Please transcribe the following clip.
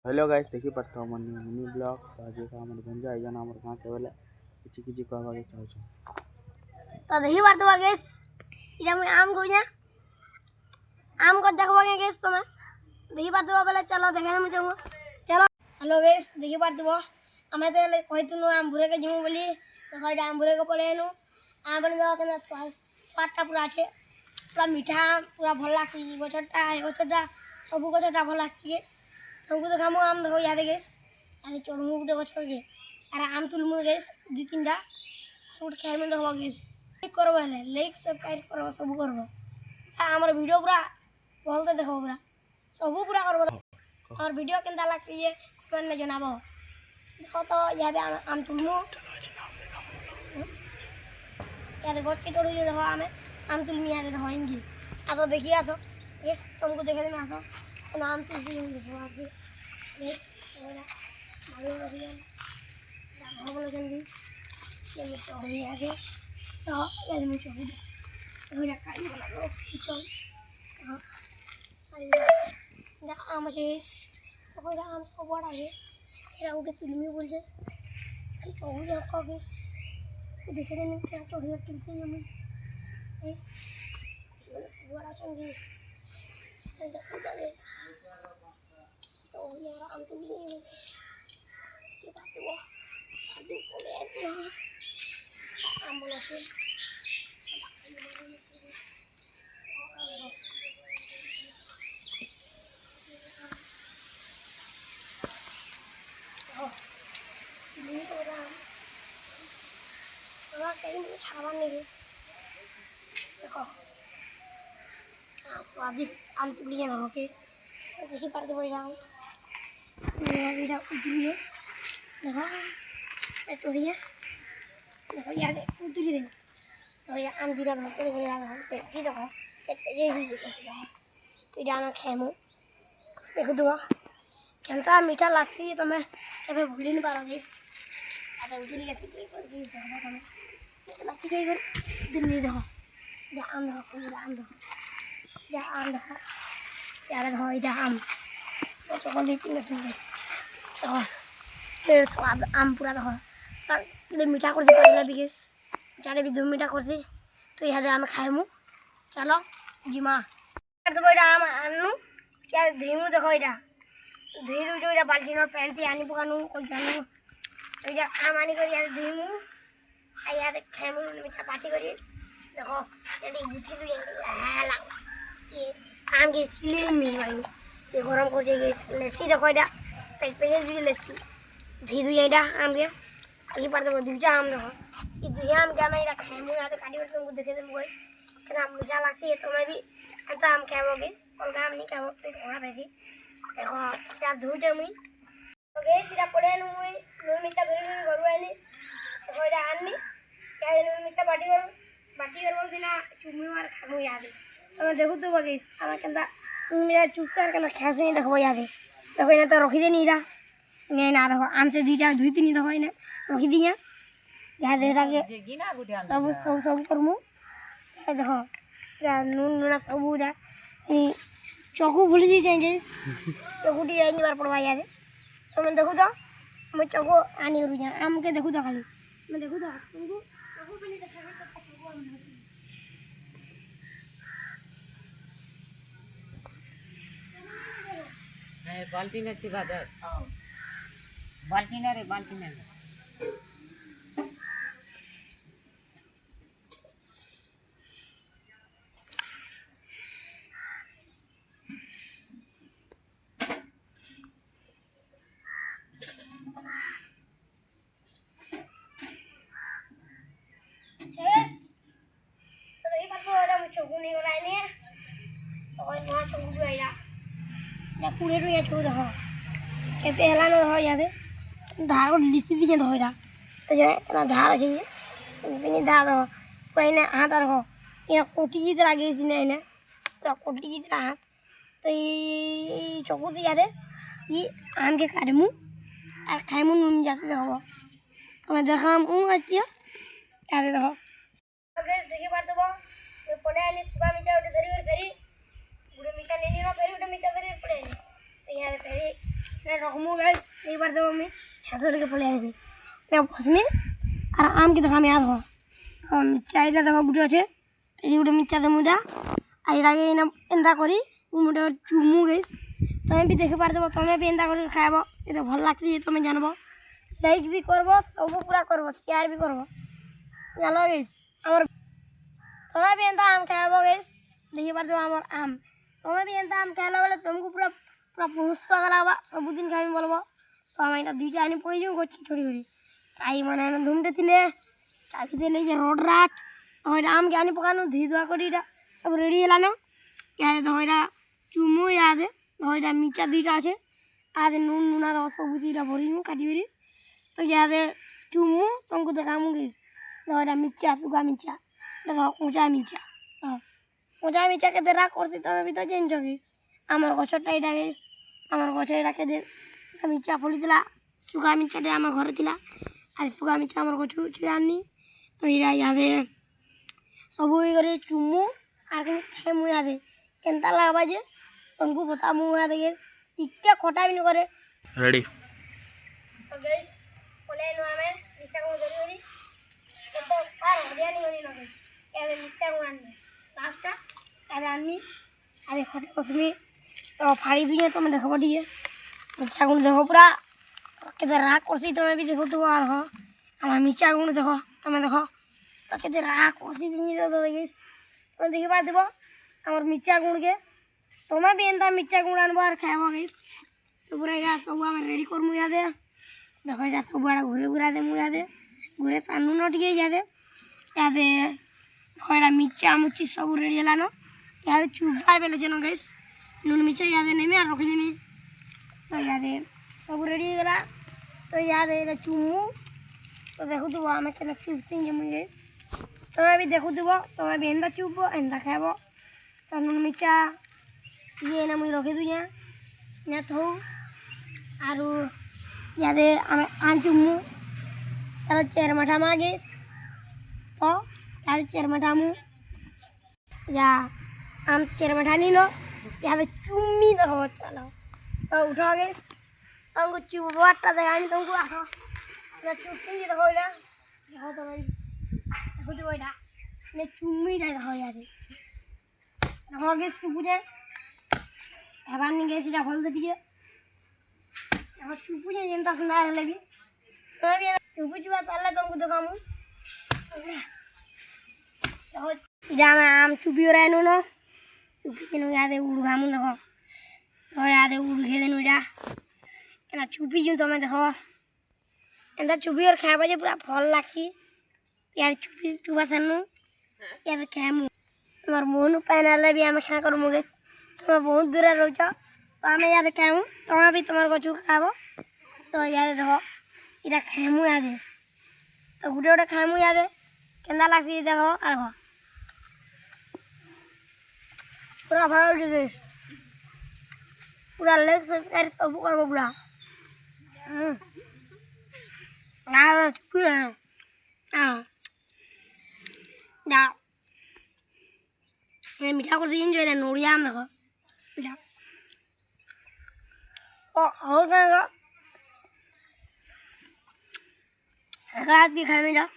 hello guys देखी पड़ता money mini blog तो आज का हमर गंजा आइजन हमर गांव के वाला किछि किछि कहबा के चाहू तो देखी बात हुआ गैस इधर मैं आम को जा आम को देखवा के गैस तो मैं देखी बात हुआ पहले चलो देखने में जाऊंगा चलो हेलो गैस देखी बात हुआ हमें तो कहतुनु आम भुरे के जिमु बोली तो आम भुरे को पड़ेनु आम बन जाओ के स्वादटा पूरा अच्छे पूरा मीठा पूरा भल लागसी गछटा सब गछटा भल लागसी गैस तुमको तो खामु आम देखो याद गैस याद चढ़मु गोटे गछ के अरे आम तुलमु गैस दु तीनटा गोटे खाइमु देखो गैस लाइक करबो हेले लाइक सब्सक्राइब करबो सब करबो हमर वीडियो पूरा बोलते देखो पूरा सब पूरा करबो और वीडियो केनता लागसी ये कमेंट में जनाबो देखो तो याद आम तुलमु याद गछ के तोड़ू जो देखो आम तुलमी याद देखो इनकी आ तो देखिए आसो गैस तुमको देखे में आसो नाम तुलसी देखो आगे गैस मेरा मालूम है यार हो बोलो जल्दी ये मैं तो ही आगे तो यार मैं चोरी हो जा काई बना लो चल हां अरे ना आम शेष तो कोई आम सब बड़ा है एरा उके तुलमी बोल जे कि चोरी रखो गैस तो देखे दे मैं क्या चोरी तुलसी में गैस बड़ा चंगी तो यार हम तुम ये बात हुआ शादी को ले हम बोला से नहीं तो रहा हमारा कहीं छावा नहीं देखो स्वादिष्ट आम तुलिए ना होके देखी पड़ते बोल रहा हूँ मेरा उतरिए देखो चोरिए देखो यार उतरी देना तो यार आम जीरा धरते देखो यार देखी देखो ये ही देखो तो जाना खेमो देखो दुआ केनता मीठा लागसी तो मैं कभी भूल नहीं पा रहा गैस अरे उतरी के पीछे कर दी सकता था मैं तो पीछे कर दिन नहीं देखो या आम देखो या आम देखो यार देखो इधर आम तो चॉकलेट नहीं सुन तो फिर स्वाद आम पूरा देखो मीठा कर दी पहले भी गैस चारे भी दो मीठा कर सी तो यहाँ आम खाएमु चलो जिमा तो बोला आम आनु क्या धीमु देखो इधर धुई दू जो बाल्टी और पैन से आनी पकानु कोई जानू तो इधर आम आनी कर यार धीमु आ यार खाएमु मीठा पार्टी करी देखो ये गुथी दू ये ये आम की चिल्ली मिल गई ये गरम कर जाएगी लस्सी देखो इधर पेज भी लस्सी धुई दू ये आम के आगे पर देखो दूसरा आम देखो ये दुनिया आम क्या मैं इधर खाएमु या तो काटी कर तुमको देखे दे मुझे कितना मीठा लगती है तो मैं भी ऐसा आम खाएमोगे और आम नहीं खाएमो तो थोड़ा वैसी देखो क्या धुई दे मुई तो गए सीधा पड़े मुई नून मिर्चा धुई धुई करू आनी देखो इधर आनी क्या नून मिर्चा बाटी कर बोल ना चुम्मी मार खामु याद तो मैं देखो तो बगैस आम केनता मेरा चुपचाप केनता खास नहीं देखो याद देखो इन्हें तो रखी दे नहीं रहा नहीं ना देखो आम से दुईटा धुई तीन देखो इन्हें रखी दी है याद के सब सब सब करमु देखो नून नूना सब उड़ा चौकू भूल जी जाएंगे चौकूटी नहीं बार पड़वा याद तो मैं देखो तो मैं चौको आनी करूँ यहाँ आम के देखो तो खाली मैं देखो तो तुमको चौको पे नहीं देखा बाल्टी ने चिपा दे बाल्टी ने रे बाल्टी ने पूरे ये छोड़ देखो कहते हेला ना देखो याद धार को लिस्सी दिए देखो इधर तो जो है धार अच्छी है धार देखो पूरा इन्हें हाथ देखो ये कोटी की तरह गई इन्हें इन्हें पूरा कोटी की तरह हाथ तो ये चौको से याद है ये आम के काटमु और खाएमु नून जाते देखो तो मैं देखा हम अच्छी है याद देखो देखिए बात तो पड़े आने सुबह मीठा उठे धरी और फेरी बुढ़े मीठा नहीं ना फेरी उठे मीठा धरी पड़े तो यहाँ फेरी रखमु गाइस एक बार देबो मी छातो लेके पले आइबे ने फसमी আর আম কি দেখা আমি আর হ্যাঁ মির্চাইটা দেখো গুটি আছে এই গুটি মির্চা দেবো আর এর আগে এন্তা করি মুটা চুমু গাইস তুমি বি দেখে পারদেব তুমি বি এন্তা করে খাইব এটা ভাল লাগছে যে তুমি জানবো লাইক বি করব সব পুরা করব শেয়ার বি করব জানো গাইস আমার তুমি বি এন্তা আম খাইব গাইস দেখে পারদেব আমার আম তুমি বি এন্তা আম খাইলা বলে তোমাকে পুরা পুরা পৌঁছতা গলাবা সবদিন খাইমি বলবো তো আমি এটা দুইটা আনি প্রয়োজন করছি ছড়ি ছড়ি তাই মানে ধুমটা দিলে চাবি দিলে যে রোড রাট ওইটা আমকে আনি পকানো ধুই ধোয়া করি এটা সব রেডি এলানো ইয়াদে তো ওইটা চুমু ইয়াদে ওইটা মির্চা দুইটা আছে আদে নুন নুনা দেওয়া সবুজ এটা ভরিমু কাটি ভরি তো ইয়াদে চুমু তোমাকে দেখামু গেছ ওইটা মির্চা শুকা মির্চা এটা দেখো কোঁচা মির্চা কোঁচা মির্চা কেতে রাগ করতে তবে বি তো জানছ গেছ আমার গছরটা এটা গেছ আমার গছে এটা কেতে মির্চা ফলি দিলা শুকা মির্চাটা আমার ঘরে ଥିଲା আর শুকা মির্চা আমার গছু ছিঁড়ে আনি তো এরা ইয়াদে ସବୁ করে চুমু আর কিন্তু খেমু ইয়াদে কেনতা লাগবা যে তোমাকে বতামু ইয়াদে গেছ টিকে খটা বি করে রেডি তো গেছ পলাইনো আমি মির্চা কো ধরি ধরি তো আর হরিয়ানি হরি না গেছ ইয়াদে মির্চা কো আনি লাস্টটা ইয়াদে আনি আরে খটে কসমি তো ফাড়ি দুই তুমি দেখো দিয়ে মির্চা গুলো দেখো পুরা কেতে রাগ করছি তুমি বি দেখো তো আর হ আমার মির্চা গুলো দেখো তুমি দেখো তো কেতে রাগ করছি তুমি তো দেখিস তুমি দেখি পার দেব আমার মির্চা গুড়কে তোমার বি এনতা মির্চা গুড় আনবো আর খাইব গেছ তো পুরা এটা সবু আমি রেডি করমু ইয়াদে দেখো এটা সবু আড়া ঘুরে ঘুরা দেমু ইয়াদে ঘুরে সানুন টিকে ইয়াদে ইয়াদে এটা মির্চা মুচি সবু রেডি এলানো ইয়াদে চুপবার বেলেছে না গেছ নুন মির্চা ইয়াদে নেমে আর রখি দেমি তো ইয়াদে সবু রেডি হয়ে গেলা তো ইয়াদে এটা চুমু তো দেখো তো আমি কেন চুপছি যেমন গেছ तुम्हें भी देखो देव तुम्हें भी एंदा चुप एंदा खाब तो नुन मिर्चा ये ना मुझे रखे दूँ ना थो आरु यादे आम चुमू तार चेर मठा मागेस तो याद चेर मठा मु या आम चेर मठा नहीं लो याद चुम्मी देखो चलो तो उठा गेस तुमको चुप बात देखा तुमको आखो ना चुपी देखो इधर देखो तुम्हारी দেখো ওইটা মানে চুম্মিটা দেখা যাবে দেখো গেছ পুকুরে এবার নিয়ে গেছি এটা হলদে দিয়ে দেখো চুপুরে যেটা সুন্দর লাগবি তবে চুপু চুপা তাহলে তোমাকে দেখামু দেখো এটা আমি আম চুপি ওরা এনো না চুপি কেন ইয়াদে উড় ঘামু দেখো তো ইয়াদে উড় খেয়ে দেন ওইটা কেন চুপি যু তুমি দেখো এটা চুপি ওর খাইবা যে পুরা ফল লাগছি यार चुपी चुपा सानू यार खामु तुम्हार मोहन पैनाले भी आम खा कर मुगे तुम बहुत दूर रोच तो आम याद खामु तुम भी तुम्हार गचु खाब तो याद देखो इटा खामु याद तो गोटे गोटे खामु याद केन्दा लागसी देखो आर पूरा भरा उठे पूरा लाइक सब्सक्राइब सब करबो पूरा चुपी ना मीठा कर दिन जो नोड़िया आम देखो मीठा हो गएगा की खाए मीठा